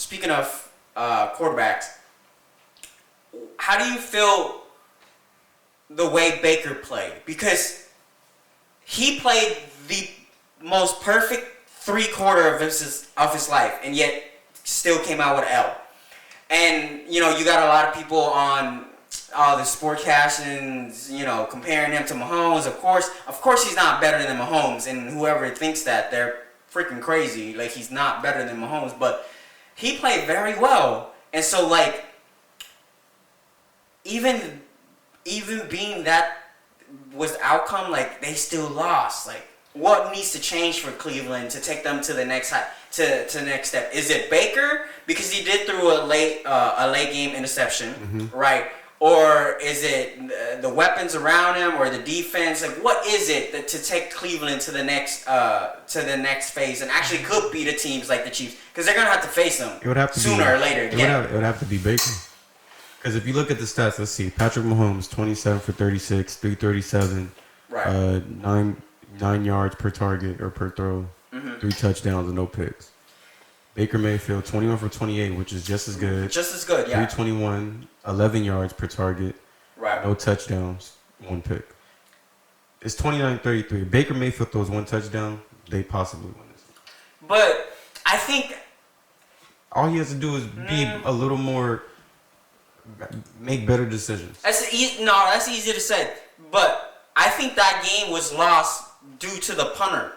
speaking of quarterbacks, how do you feel the way Baker played? Because he played the most perfect 3/4 of his life, and yet still came out with an L. And you got a lot of people on the sportcast and comparing him to Mahomes. Of course, he's not better than Mahomes, and whoever thinks that, they're freaking crazy. Like, he's not better than Mahomes, but he played very well. And so, like, even being that was the outcome, like, they still lost. Like, what needs to change for Cleveland to take them to the next to the next step? Is it Baker, because he did throw a late game interception, right? Or is it the weapons around him, or the defense? Like, what is it to take Cleveland to the next phase and actually could beat the teams like the Chiefs? Because they're gonna have to face them sooner or later. It would have to be Baker. Because if you look at the stats, let's see: Patrick Mahomes, 27 for 36, 337, right? 9 yards per target or per throw, 3 touchdowns and no picks. Baker Mayfield, 21 for 28, which is just as good. Just as good, yeah. 321, 11 yards per target, right? No touchdowns, 1 pick. It's 29-33. Baker Mayfield throws 1 touchdown, they possibly win this. But I think all he has to do is be a little more, make better decisions. That's easy to say. But I think that game was lost due to the punter.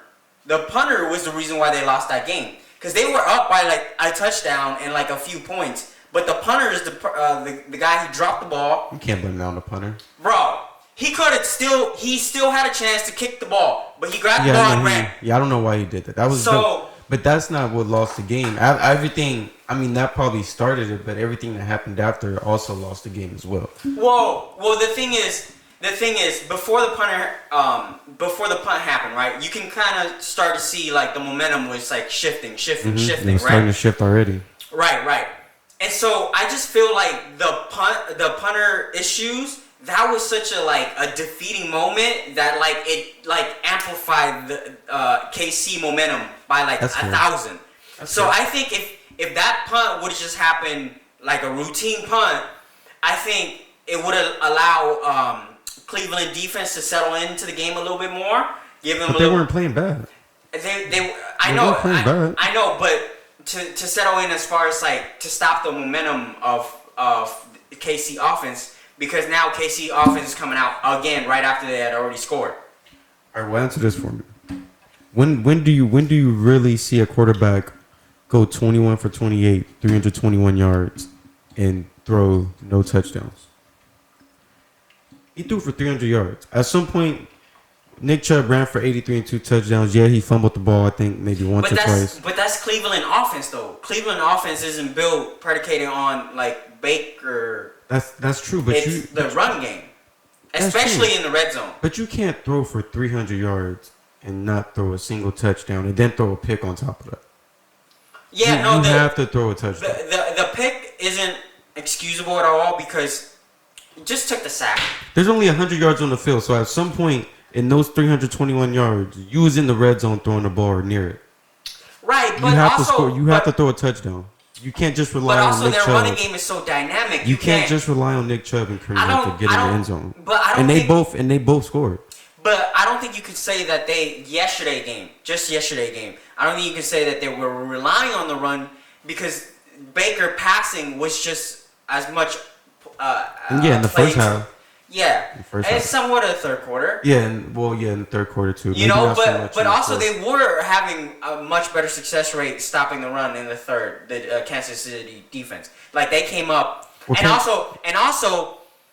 The punter was the reason why they lost that game. Because they were up by like a touchdown and like a few points. But the punter is the guy who dropped the ball. You can't blame that on the punter. Bro, he still had a chance to kick the ball. But he grabbed the ball and ran. Yeah, I don't know why he did that. That was but that's not what lost the game. Everything, I mean, that probably started it, but everything that happened after also lost the game as well. Whoa. Well, the thing is, before the punt happened, right? You can kind of start to see like the momentum was like shifting, It was right? starting to shift already. Right. And so I just feel like the punter issues, that was such a defeating moment that like it like amplified the KC momentum by like 1,000. So I think if that punt would have just happened like a routine punt, I think it would allow Cleveland defense to settle into the game a little bit more. But they weren't playing bad. I know, but to settle in as far as like to stop the momentum of KC offense, because now KC offense is coming out again right after they had already scored. All right, well, answer this for me. When do you really see a quarterback go 21 for 28, 321 yards, and throw no touchdowns? He threw for 300 yards. At some point, Nick Chubb ran for 83 and 2 touchdowns. Yeah, he fumbled the ball, I think, maybe once or twice. But that's Cleveland offense, though. Cleveland offense isn't built predicated on, like, Baker. That's true, but it's the run game, especially in the red zone. But you can't throw for 300 yards and not throw a single touchdown and then throw a pick on top of that. Yeah, you have to throw a touchdown. The pick isn't excusable at all because he just took the sack. There's only 100 yards on the field, so at some point in those 321 yards, you was in the red zone throwing the ball or near it. Right, but you have to score. You have to throw a touchdown. You can't just rely on Nick Chubb. But also, their running game is so dynamic. You can't just rely on Nick Chubb and Kareem Hunt to get in the end zone. But I don't think they both scored. But I don't think you could say that yesterday game, I don't think you can say that they were relying on the run because Baker passing was just as much. In the first half. Yeah, and somewhat of the third quarter. Yeah, in the third quarter too. But also they were having a much better success rate stopping the run in the third. The Kansas City defense, like they came up, and also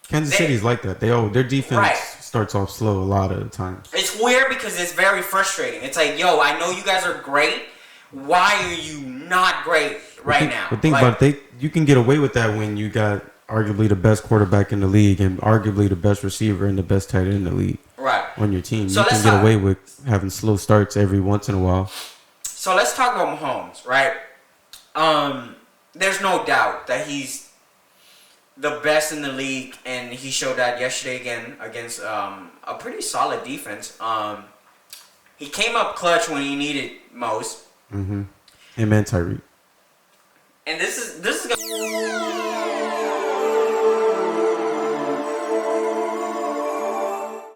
Kansas City's like that. Their defense starts off slow a lot of the times. It's weird because it's very frustrating. It's like, yo, I know you guys are great. Why are you not great now? But think about it. You can get away with that when you got arguably the best quarterback in the league and arguably the best receiver and the best tight end in the league on your team. So you can get away with having slow starts every once in a while. So let's talk about Mahomes, right? There's no doubt that he's the best in the league, and he showed that yesterday again against a pretty solid defense. He came up clutch when he needed most. Mm-hmm. Him and Tyreek. and this is gonna